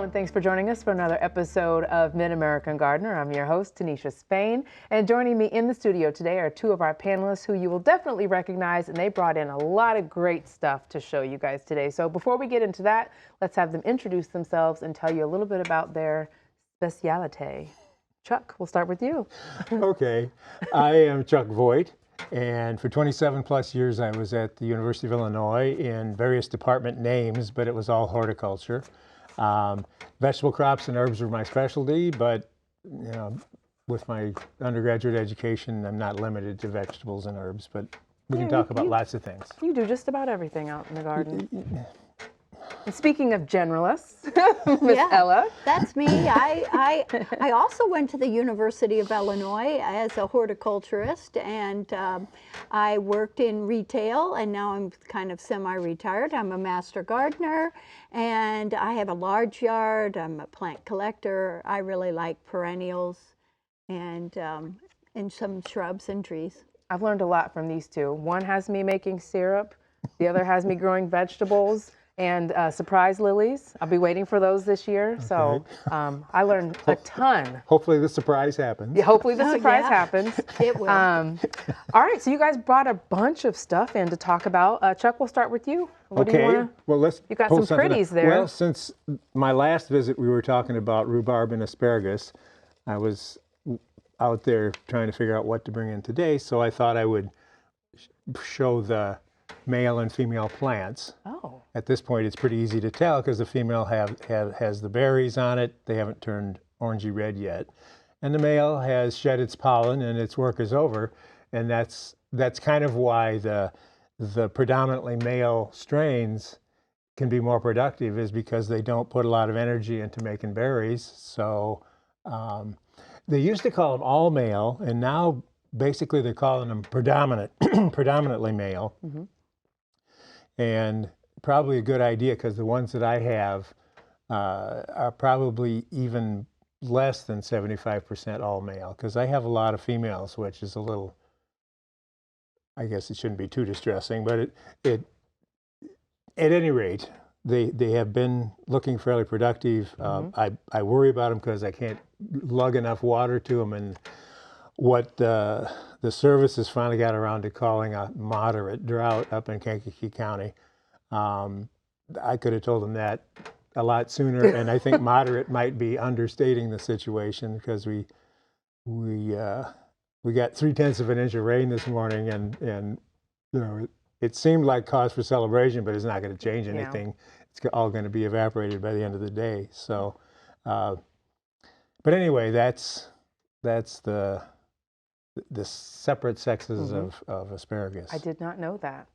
and thanks for joining us for another episode of Mid-American Gardener. I'm your host, Tanisha Spain, and joining me in the studio today are two of our panelists who you will definitely recognize, and they brought in a lot of great stuff to show you guys today. So before we get into that, let's have them introduce themselves and tell you a little bit about their specialty. Chuck, we'll start with you. Okay, I am Chuck Voigt, and for 27 plus years I was at the University of Illinois in various department names, but it was all horticulture. Vegetable crops and herbs were my specialty, but you know, with my undergraduate education, I'm not limited to vegetables and herbs, but we can talk about lots of things. You do just about everything out in the garden. And speaking of generalists, Miss Ella. That's me. I also went to the University of Illinois as a horticulturist, and I worked in retail, and now I'm kind of semi-retired. I'm a master gardener, and I have a large yard. I'm a plant collector. I really like perennials and some shrubs and trees. I've learned a lot from these two. One has me making syrup. The other has me growing vegetables and surprise lilies. I'll be waiting for those this year. Okay. So I learned a ton. Hopefully the surprise happens. Yeah, hopefully the surprise happens. It will. All right, so you guys brought a bunch of stuff in to talk about. Chuck, we'll start with you. What do you wanna, well, let's you got some pretties there. Well, since my last visit we were talking about rhubarb and asparagus, I was out there trying to figure out what to bring in today, so I thought I would show the male and female plants. Oh. At this point, it's pretty easy to tell because the female has the berries on it. They haven't turned orangey red yet. And the male has shed its pollen and its work is over. And that's kind of why the predominantly male strains can be more productive, is because they don't put a lot of energy into making berries. So they used to call them all male, and now basically they're calling them predominantly male. Mm-hmm. And probably a good idea, because the ones that I have are probably even less than 75% all male, because I have a lot of females, which is a little, I guess it shouldn't be too distressing, but it at any rate, they have been looking fairly productive. Mm-hmm. I worry about them because I can't lug enough water to them, and what the service has finally got around to calling a moderate drought up in Kankakee County. I could have told them that a lot sooner, and I think moderate might be understating the situation, because we got 0.3 of an inch of rain this morning, and you know, it seemed like cause for celebration, but it's not going to change anything. Yeah. It's all going to be evaporated by the end of the day. So, but anyway, that's the separate sexes mm-hmm. of asparagus. I did not know that.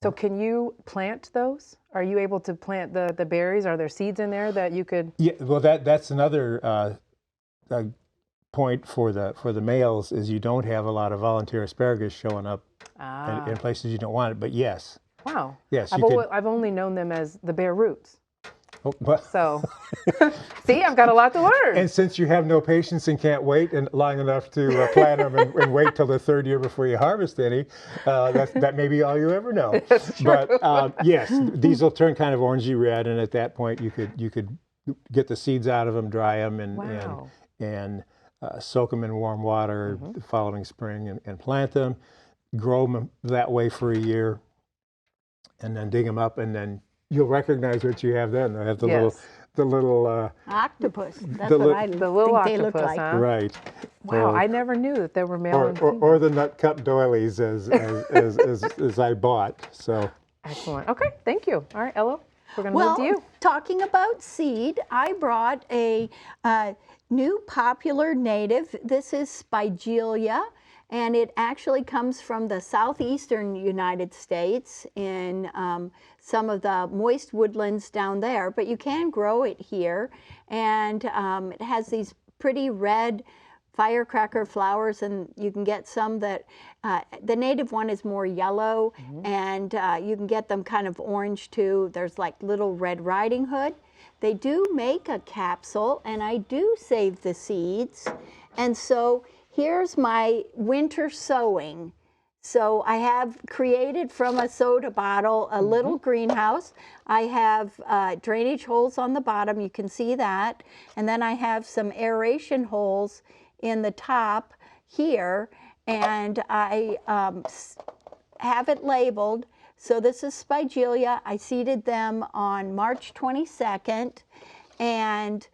So can you plant those? Are you able to plant the berries? Are there seeds in there that you could? Yeah, well, that's another point for the males, is you don't have a lot of volunteer asparagus showing up in places you don't want it. But yes. Wow. Yes. I've only known them as the bare roots. Oh, well. So, see, I've got a lot to learn. And since you have no patience and can't wait long enough to plant them and wait till the third year before you harvest any, that may be all you ever know. That's true. But yes, these will turn kind of orangey red, and at that point you could get the seeds out of them, dry them, and soak them in warm water mm-hmm. the following spring, and plant them, grow them that way for a year, and then dig them up, and then you'll recognize what you have then. I have the little octopus. That's what I think they look like. Huh? Right. Wow, I never knew that there were male and female. Or the nut cup doilies as I bought. So excellent. Okay, thank you. All right, Ella, we're going to move to you. Talking about seed, I brought a new popular native. This is Spigelia. And it actually comes from the southeastern United States in some of the moist woodlands down there, but you can grow it here. And it has these pretty red firecracker flowers, and you can get some that, the native one is more yellow, mm-hmm. and you can get them kind of orange too. There's like little Red Riding Hood. They do make a capsule, and I do save the seeds. And so here's my winter sowing. So I have created from a soda bottle a little greenhouse. I have drainage holes on the bottom, you can see that. And then I have some aeration holes in the top here. And I have it labeled. So this is Spigelia. I seeded them on March 22nd. And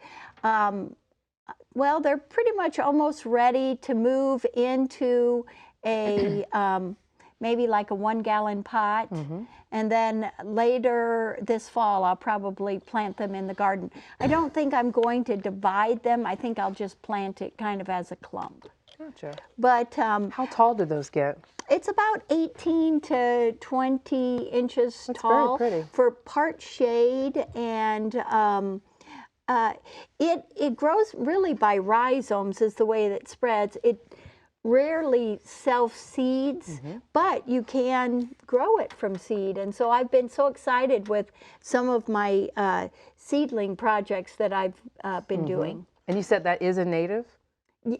well, they're pretty much almost ready to move into a maybe like a 1-gallon pot. And then later this fall, I'll probably plant them in the garden. I don't think I'm going to divide them. I think I'll just plant it kind of as a clump. Gotcha. But How tall do those get? it's about 18 to 20 inches That's tall very pretty. for part shade, and it grows really by rhizomes is the way that it spreads. It rarely self-seeds, but you can grow it from seed. And so I've been so excited with some of my seedling projects that I've been doing. And you said that is a native?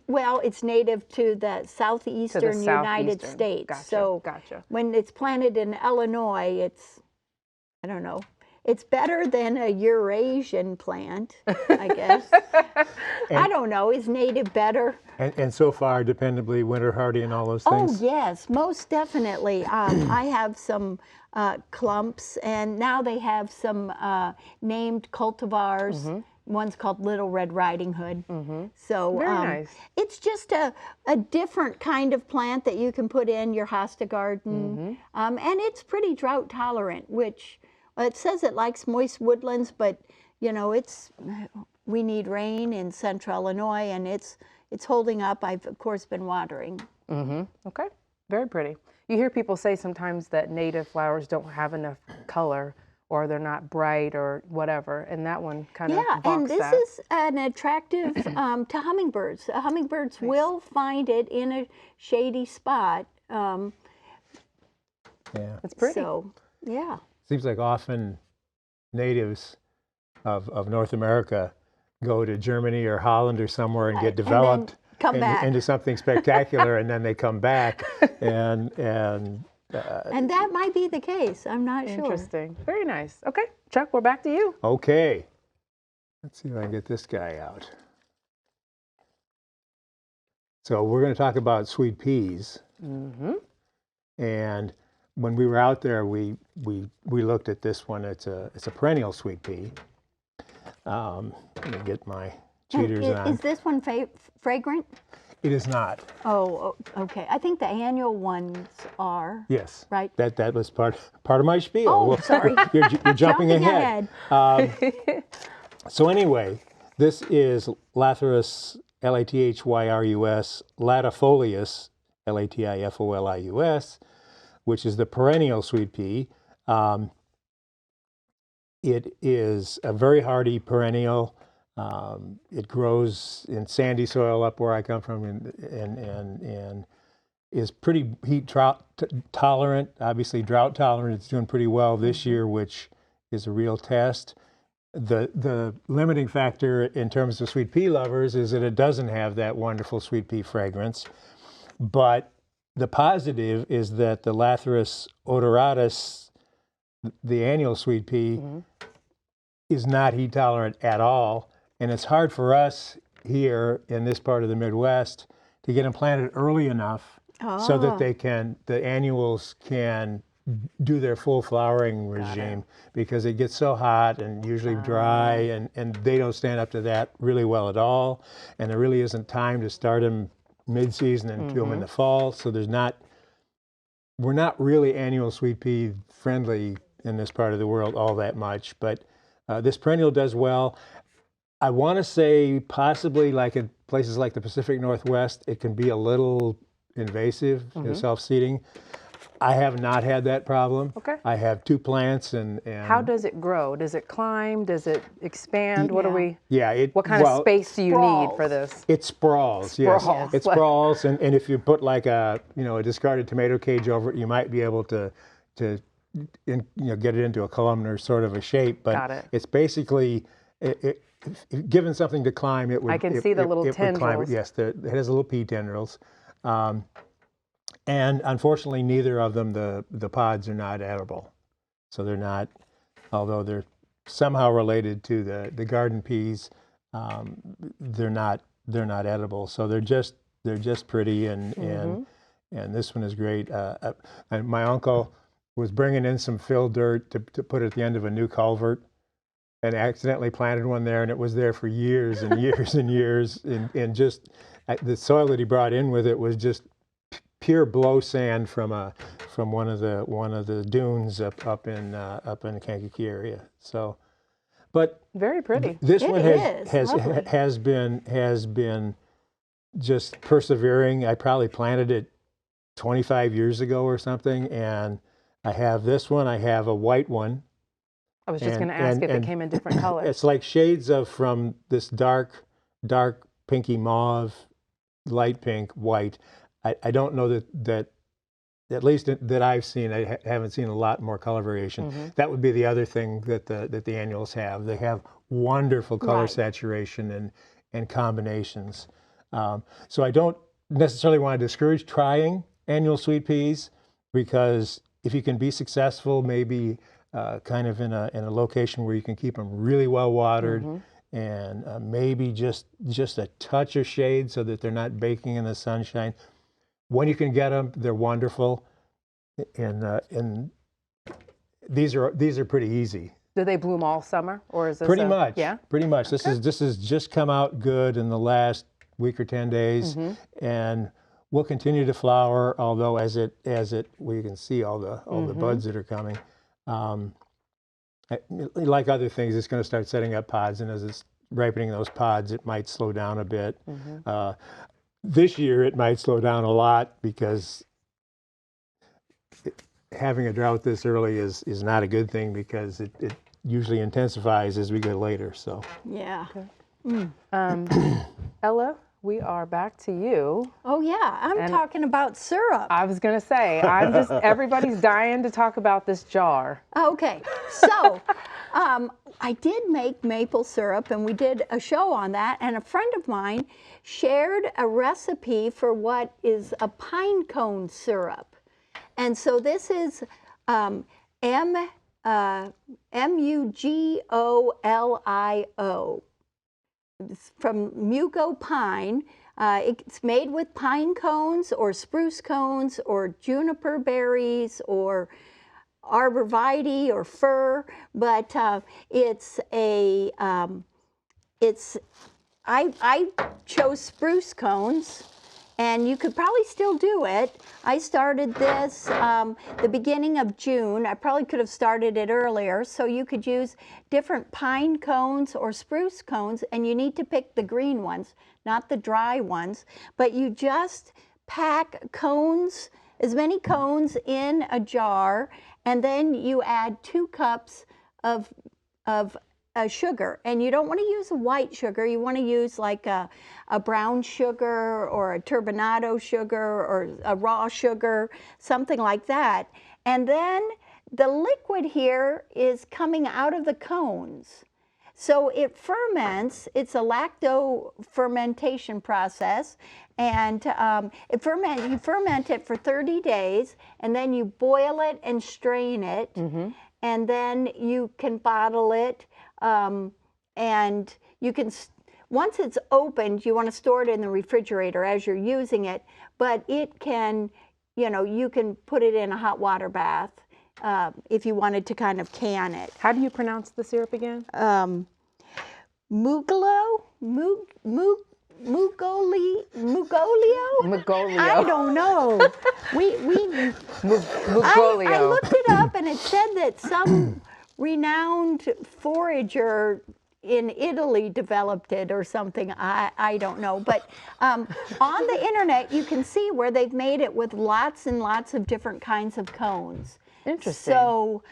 Well, it's native to the southeastern United southeastern. States. Gotcha, So gotcha. when it's planted in Illinois, it's, I don't know, it's better than a Eurasian plant, I guess. I don't know, is native better? And so far, dependably winter hardy and all those things. Oh, yes, most definitely. I have some clumps, and now they have some named cultivars. One's called Little Red Riding Hood. So Very nice. it's just a different kind of plant that you can put in your hosta garden. And it's pretty drought tolerant, which it says it likes moist woodlands, but you know, we need rain in central Illinois, and it's holding up. I've of course been watering. Okay, very pretty. You hear people say sometimes that native flowers don't have enough color, or they're not bright or whatever, and that one kind of Yeah, and balks this that. is an attractive to hummingbirds. Hummingbirds will find it in a shady spot. Yeah. It's pretty. So, yeah. Seems like often natives of North America go to Germany or Holland or somewhere and Right, get and then developed come back. into something spectacular, and then they come back and And that might be the case. I'm not sure. Interesting. Very nice. Okay, Chuck, we're back to you. okay. Let's see if I can get this guy out. So we're going to talk about sweet peas. And when we were out there, we looked at this one. It's a perennial sweet pea. Let me get my cheaters on. Is this one fragrant? It is not. Oh, okay. I think the annual ones are. Yes. Right. That was part of my spiel. Oh, Well, sorry. You're jumping ahead. So anyway, this is Lathyrus, L-A-T-H-Y-R-U-S, latifolius, L-A-T-I-F-O-L-I-U-S, which is the perennial sweet pea. It is a very hardy perennial. It grows in sandy soil up where I come from, and is pretty heat tolerant. Obviously, drought tolerant. It's doing pretty well this year, which is a real test. The limiting factor in terms of sweet pea lovers is that it doesn't have that wonderful sweet pea fragrance. But the positive is that the Lathyrus odoratus, the annual sweet pea, is not heat tolerant at all. And it's hard for us here in this part of the Midwest to get them planted early enough so that the annuals can do their full flowering regime, because it gets so hot and usually dry, and they don't stand up to that really well at all. And there really isn't time to start them mid-season and do them in the fall. So we're not really annual sweet pea friendly in this part of the world all that much, but this perennial does well. I want to say possibly like in places like the Pacific Northwest, it can be a little invasive, self-seeding. I have not had that problem. Okay. I have 2 plants, and How does it grow? Does it climb? Does it expand? What do we? yeah, What kind of space do you need for sprawls. this? It sprawls, yes. Sprawls. It sprawls, and if you put like a discarded tomato cage over it, you might be able to get it into a columnar sort of a shape. But Got it. it's basically if given something to climb, it would. I can see the little it would climb it. tendrils. Yes, it has little pea tendrils, And unfortunately, neither of them, the pods are not edible. So they're not, although they're somehow related to the garden peas, they're not edible. So they're just pretty, and this one is great. And my uncle was bringing in some fill dirt to put at the end of a new culvert, and accidentally planted one there, and it was there for years and years and years, and just the soil that he brought in with it was just pure blow sand from one of the dunes up in the Kankakee area. So, but Very pretty. this It one is lovely. has been just persevering. I probably planted it 25 years ago or something, and I have this one. I have a white one. I was just going And- to ask and- if it and came in different colors. It's like shades of from this dark pinky mauve, light pink, white. I don't know that at least that I've seen. I haven't seen a lot more color variation. That would be the other thing that the annuals have. They have wonderful color Right. saturation and combinations. So I don't necessarily want to discourage trying annual sweet peas, because if you can be successful, maybe kind of in a location where you can keep them really well watered, and maybe just a touch of shade so that they're not baking in the sunshine. When you can get them, they're wonderful, and these are pretty easy. Do they bloom all summer, or is this Pretty much. Yeah. Pretty much. This has just come out good in the last week or 10 days, and will continue to flower. Although as it we can see all the buds that are coming. Like other things, it's going to start setting up pods, and as it's ripening those pods, it might slow down a bit. This year, it might slow down a lot because having a drought this early is not a good thing, because it usually intensifies as we go later. So Yeah. Ella, we are back to you. Oh yeah, I'm And- talking about syrup. I was going to say, everybody's dying to talk about this jar. Okay, so I did make maple syrup, and we did a show on that, and a friend of mine shared a recipe for what is a pine cone syrup. And so this is Mugolio. It's from Mugo pine. It's made with pine cones or spruce cones or juniper berries or arborvitae or fir, but I chose spruce cones, and you could probably still do it. I started this the beginning of June. I probably could have started it earlier, so you could use different pine cones or spruce cones, and you need to pick the green ones, not the dry ones, but you just pack cones, as many cones in a jar, and then you add 2 cups of sugar. And you don't want to use a white sugar. You want to use like a brown sugar or a turbinado sugar or a raw sugar, something like that. And then the liquid here is coming out of the cones. So it ferments. It's a lacto fermentation process, and you ferment it for 30 days, and then you boil it and strain it, and then you can bottle it, and you can. Once it's opened, you want to store it in the refrigerator as you're using it, but it can, you can put it in a hot water bath. If you wanted to kind of can it. How do you pronounce the syrup again? Mugolio? Magolio. I don't know. I Magolio. looked it up, and it said that some renowned forager in Italy developed it or something. I don't know. But on the internet, you can see where they've made it with lots and lots of different kinds of cones. Interesting. So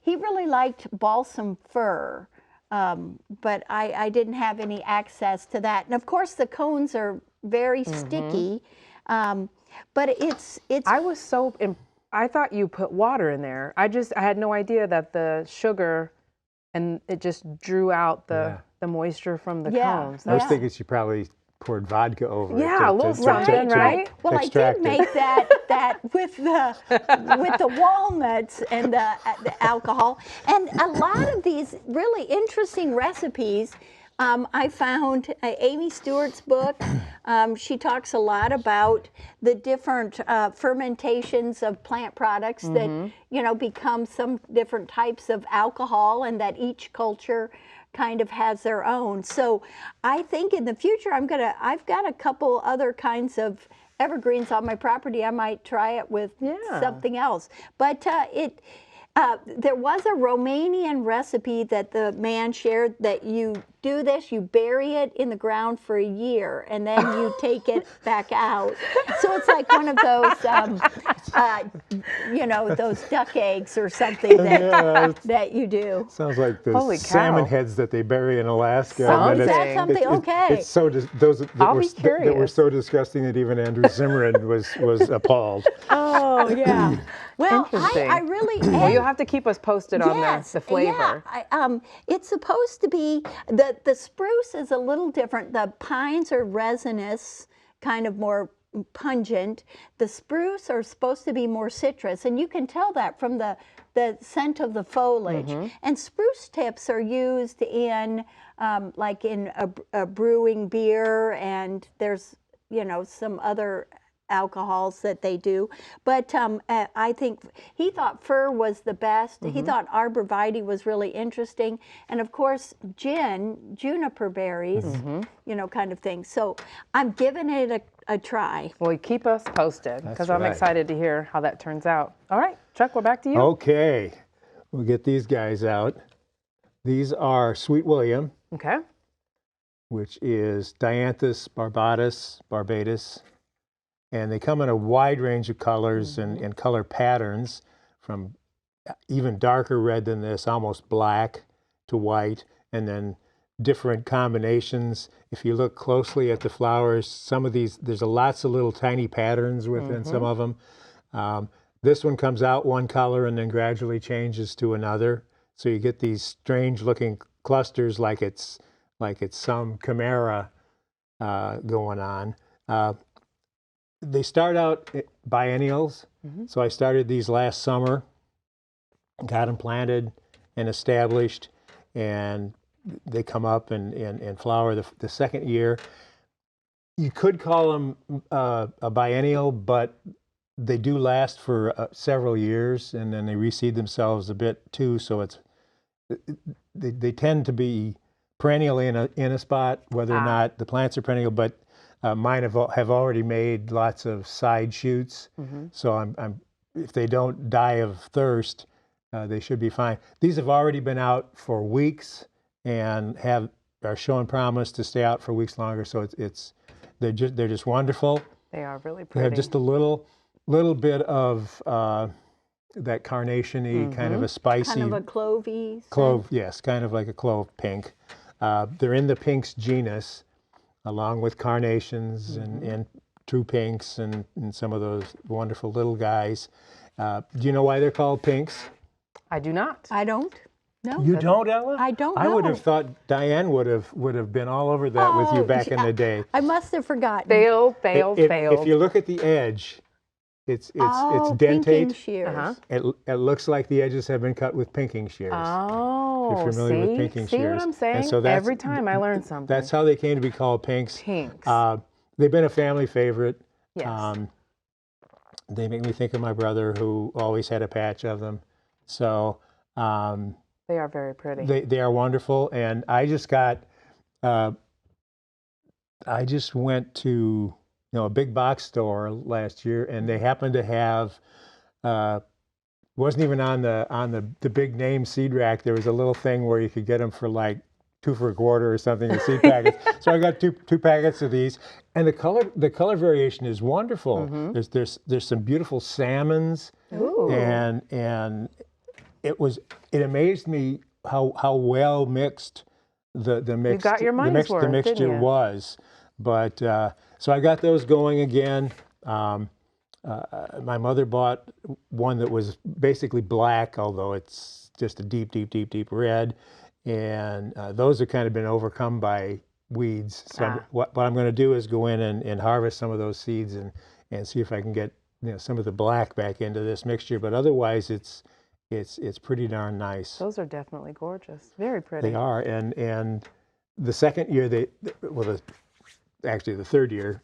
he really liked balsam fir, but I didn't have any access to that. And of course, the cones are very sticky, but it's. I thought you put water in there. I had no idea that the sugar, and it just drew out the moisture from the cones. I was thinking she probably poured vodka over it. Yeah, a little something, right? Well, I extract did it. make that with the walnuts and the alcohol, and a lot of these really interesting recipes. I found Amy Stewart's book. She talks a lot about the different fermentations of plant products that become some different types of alcohol, and that each culture kind of has their own. So I think in the future I've got a couple other kinds of evergreens on my property. I might try it with something else. But there was a Romanian recipe that the man shared that you do this, you bury it in the ground for a year, and then you take it back out. So it's like one of those, those duck eggs or something that you do. Sounds like the Holy salmon cow. heads that they bury in Alaska. Something. Is that something? Okay. It's so those that I'll were, be that were curious. so disgusting that even Andrew Zimmern was appalled. Oh, yeah. Well, Interesting. I really Well, am. you'll have to keep us posted on the flavor. Yeah, it's supposed to be, the spruce is a little different. The pines are resinous, kind of more pungent. The spruce are supposed to be more citrus, and you can tell that from the scent of the foliage. And spruce tips are used in, like in a brewing beer, and there's, some other alcohols that they do, but I think he thought fir was the best. He thought arborvitae was really interesting, and of course juniper berries, kind of thing. So I'm giving it a try. Well, keep us posted because I'm right. excited to hear how that turns out. All right, Chuck, we're back to you. Okay, we'll get these guys out. These are Sweet William, Okay. which is Dianthus barbatus, and they come in a wide range of colors and color patterns, from even darker red than this, almost black, to white, and then different combinations. If you look closely at the flowers, some of these, there's lots of little tiny patterns within some of them. This one comes out one color and then gradually changes to another. So you get these strange looking clusters like it's some chimera going on. They start out biennials. So I started these last summer, got them planted and established, and they come up and flower the second year. You could call them a biennial, but they do last for several years, and then they reseed themselves a bit too. So they tend to be perennial in a spot, whether or not the plants are perennial. But mine have already made lots of side shoots, so I'm if they don't die of thirst, they should be fine. These have already been out for weeks and are showing promise to stay out for weeks longer. So they're just wonderful. They are really They pretty. have just a little bit of that carnation-y kind of a spicy Kind of a clovey scent. clove. Yes, kind of like a clove pink. They're in the pinks genus, along with carnations and true pinks and some of those wonderful little guys. Do you know why they're called pinks? I do not. I don't. No. You don't, Ella? I don't I would know. have thought Diane would have been all over that with you back in the day. I must have forgotten. Failed. If you look at the edge, it's pinking dentate. shears. It looks like the edges have been cut with pinking shears. Oh, You're familiar with pinking see shears. what I'm saying? And so that's- Every time I learn something. That's how they came to be called pinks. Pinks. They've been a family favorite. Yes. They make me think of my brother, who always had a patch of them. So They are very pretty. they are wonderful. And I just went to a big box store last year, and they happened to have wasn't even on the big name seed rack. There was a little thing where you could get them for like 2 for $1 or something, the seed packets. So I got two packets of these, and the color variation is wonderful. There's some beautiful salmons, Ooh. and it amazed me how well mixed the mixed got your money's worth, the didn't mixture you? was. But so I got those going again. My mother bought one that was basically black, although it's just a deep red. And those have kind of been overcome by weeds. So what I'm going to do is go in and harvest some of those seeds and see if I can get some of the black back into this mixture. But otherwise, it's pretty darn nice. Those are definitely gorgeous. Very pretty. They are, and the second year actually the third year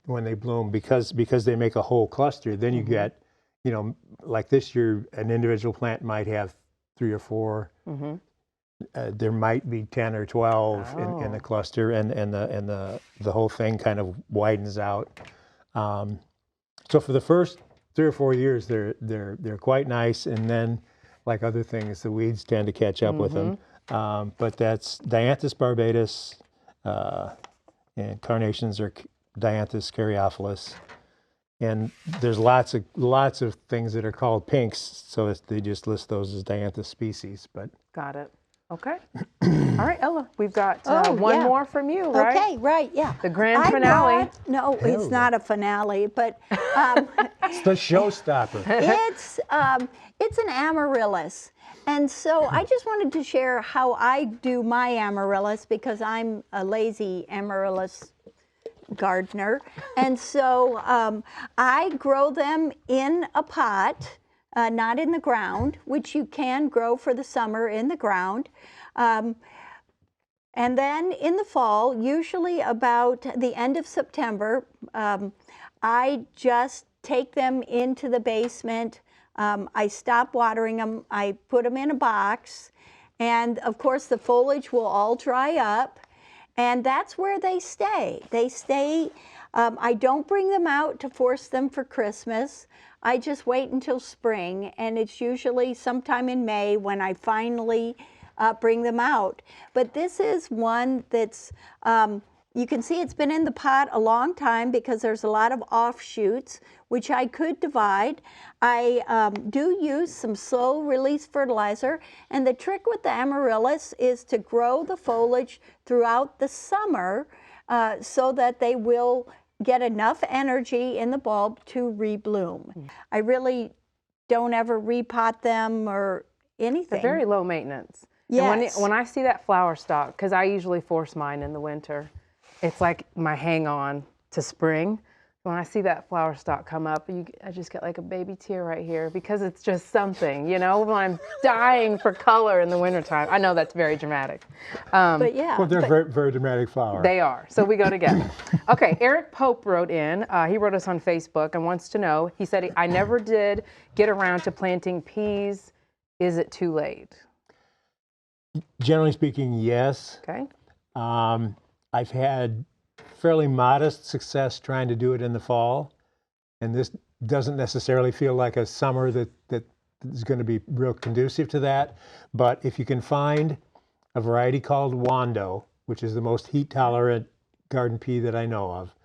when they bloom, because they make a whole cluster, then you get, like this year, an individual plant might have 3 or 4. There might be 10 or 12 in the cluster, and the whole thing kind of widens out. So for the first 3 or 4 years, they're quite nice, and then, like other things, the weeds tend to catch up with them. But that's Dianthus barbatus, and carnations are Dianthus caryophyllus. And there's lots of things that are called pinks, so they just list those as Dianthus species. But got it. Okay. All right, Ella, we've got one more from you, right? Okay, right, yeah. The grand finale. No, it's not a finale, but it's the showstopper. it's an amaryllis. And so I just wanted to share how I do my amaryllis, because I'm a lazy amaryllis gardener. And so I grow them in a pot, not in the ground, which you can grow for the summer in the ground. And then in the fall, usually about the end of September, I just take them into the basement. I stop watering them. I put them in a box. And of course, the foliage will all dry up. And that's where they stay. They stay. I don't bring them out to force them for Christmas. I just wait until spring, and it's usually sometime in May when I finally bring them out. But this is one that's, you can see it's been in the pot a long time because there's a lot of offshoots, which I could divide. I do use some slow release fertilizer, and the trick with the amaryllis is to grow the foliage throughout the summer so that they will get enough energy in the bulb to rebloom. I really don't ever repot them or anything. They're very low maintenance. Yes. And when I see that flower stalk, because I usually force mine in the winter, it's like my hang on to spring. When I see that flower stalk come up, I just get like a baby tear right here, because it's just something, when I'm dying for color in the wintertime. I know that's very dramatic. But yeah. Well, they're very, very dramatic flower. They are. So we go together. Okay, Eric Pope wrote in. He wrote us on Facebook and wants to know, he said, I never did get around to planting peas. Is it too late? Generally speaking, yes. Okay. I've had fairly modest success trying to do it in the fall, and this doesn't necessarily feel like a summer that is going to be real conducive to that. But if you can find a variety called Wando, which is the most heat-tolerant garden pea that I know of,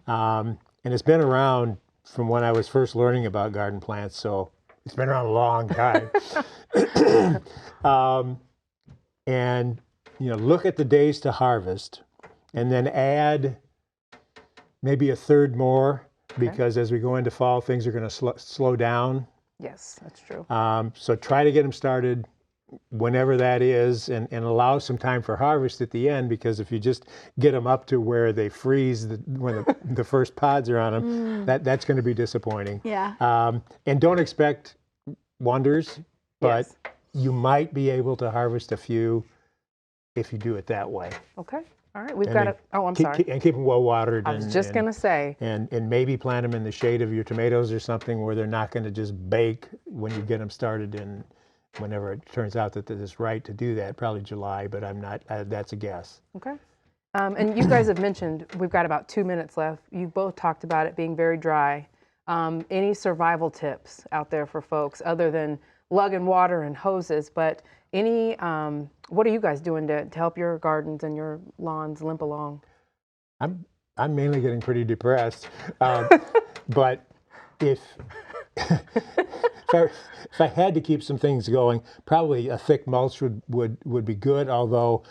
and it's been around from when I was first learning about garden plants, so it's been around a long time. And look at the days to harvest, and then add maybe a third more, because as we go into fall, things are going to slow down. Yes, that's true. So try to get them started whenever that is, and allow some time for harvest at the end, because if you just get them up to where they freeze when the first pods are on them, that's going to be disappointing. Yeah. And don't expect wonders, but Yes. you might be able to harvest a few if you do it that way. Okay. All right. We've And got then it. Oh, I'm sorry. And keep them well watered. I was just going to say. And maybe plant them in the shade of your tomatoes or something where they're not going to just bake when you get them started in whenever it turns out that it is right to do that, probably July, but I'm not, that's a guess. Okay. And you guys have mentioned, we've got about 2 minutes left. You both talked about it being very dry. Any survival tips out there for folks other than lugging water and hoses, but any, what are you guys doing to help your gardens and your lawns limp along? I'm mainly getting pretty depressed, but if I had to keep some things going, probably a thick mulch would be good. Although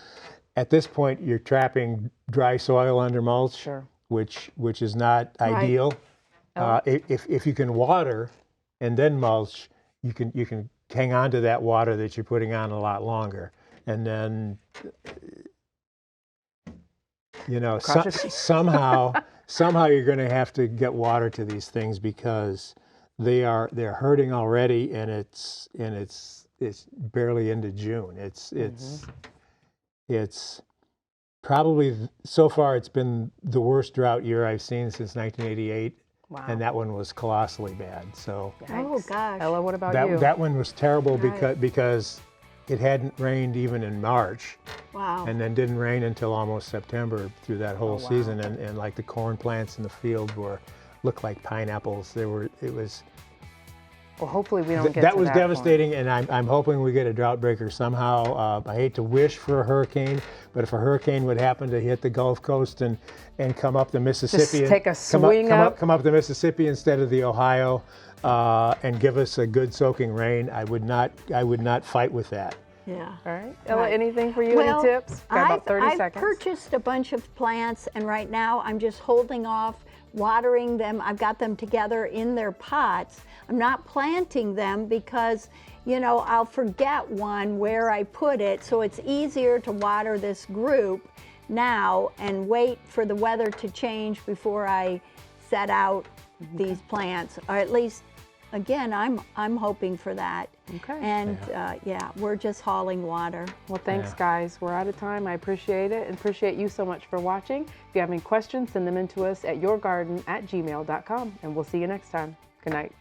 at this point you're trapping dry soil under mulch, Sure. which is not ideal. If you can water and then mulch, you can hang on to that water that you're putting on a lot longer, and then You know, Cross your somehow you're going to have to get water to these things because they're hurting already, and it's barely into June. It's probably so far it's been the worst drought year I've seen since 1988. Wow. And that one was colossally bad. So Oh, Yikes. gosh. Ella, what about you? that one was terrible Right. because it hadn't rained even in March, Wow. and then didn't rain until almost September through that whole wow. season. And like the corn plants in the field looked like pineapples. Well, hopefully we don't get That to was that point. devastating, and I'm hoping we get a drought breaker somehow. I hate to wish for a hurricane, but if a hurricane would happen to hit the Gulf Coast and come up the Mississippi, take a swing up. come up the Mississippi instead of the Ohio, and give us a good soaking rain, I would not fight with that. Yeah. All right. Ella, Right. anything for you? Well, Any tips? Got about 30 I've seconds. purchased a bunch of plants, and right now I'm just holding off watering them. I've got them together in their pots. I'm not planting them because, you know, I'll forget one where I put it, so it's easier to water this group now and wait for the weather to change before I set out these plants, or at least, again, I'm hoping for that. Okay. And yeah, we're just hauling water. Well, thanks, Yeah. guys. We're out of time. I appreciate it, and appreciate you so much for watching. If you have any questions, send them in to us at yourgarden@gmail.com, and we'll see you next time. Good night.